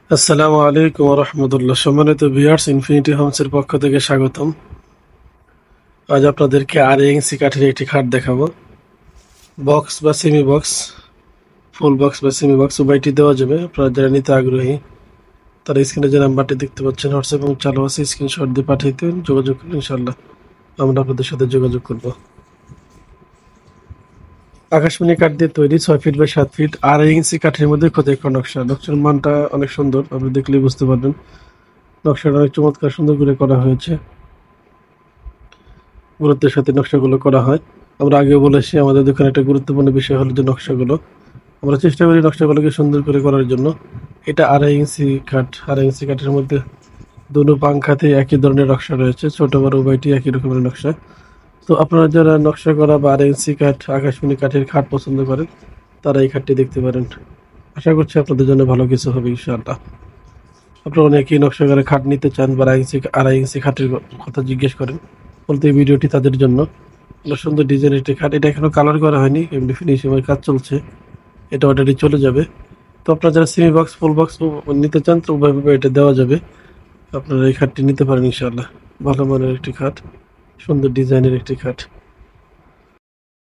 আসসালামু আলাইকুম রহমতুল্লাহ। সম্মানিত ভিউয়ার্স, ইনফিনিটি হোমসের পক্ষ থেকে স্বাগতম। আজ আপনাদেরকে আরএএনসি কাঠের একটি খাট দেখাবো। বক্স বা সেমি বক্স, ফুল বক্স বা সেমি বক্স উভয়টি দেওয়া যাবে। আপনারা যারা নিতে আগ্রহী তারা স্ক্রিনে যে নাম্বারটি দেখতে পাচ্ছেন হোয়াটসঅ্যাপ এবং চালু আছে, স্ক্রিনশট দিয়ে পাঠিয়ে দেবেন, যোগাযোগ করুন। ইনশাল্লাহ আমরা আপনাদের সাথে যোগাযোগ করব। আকাশমণি কাঠ দিয়ে তৈরি 6 ফিট বাই 7 ফিট আরএএনসি কাঠের মধ্যে ক্ষতিকর নকশা। নকশার মানটা অনেক সুন্দর, আপনি দেখলেই বুঝতে পারবেন। নকশাটা অনেক চমৎকার সুন্দর করে করা হয়েছে, গুরুত্বের সাথে নকশাগুলো করা হয়। আমরা আগেও বলেছি আমাদের দোকানে একটা গুরুত্বপূর্ণ বিষয় হলো যে নকশাগুলো আমরা চেষ্টা করি নকশাগুলোকে সুন্দর করে করার জন্য। এটা 2.5 ইঞ্চি কাঠ। 2.5 ইঞ্চি কাঠের মধ্যে দুটো পাংখাতে একই ধরনের নকশা রয়েছে, ছোট বড় উভয়টি একই রকমের নকশা। তো আপনারা যারা নকশা করা বা 2.5 ইঞ্চি কাঠ, আকাশমণি কাঠের খাট পছন্দ করেন তারা এই খাটটি দেখতে পারেন। আশা করছি আপনাদের জন্য ভালো কিছু হবে ইনশাআল্লাহ। আপনারা অনেকেই নকশা করে খাট নিতে চান বা 2.5 ইঞ্চি খাটের কথা জিজ্ঞেস করেন, বলতে এই ভিডিওটি তাদের জন্য। সুন্দর ডিজাইনের একটি খাট, এটা এখনো কালার করা হয়নি, এমনি ফিনিশিং এর কাজ চলছে। এটা অলরেডি চলে যাবে। তো আপনারা যারা সেমি বক্স ফুল বক্স নিতে চান তো উভয়ভাবে এটা দেওয়া যাবে। আপনারা এই খাটটি নিতে পারেন ইনশাআল্লাহ। ভালো মানের একটি খাট, সুন্দর ডিজাইনের একটি খাট।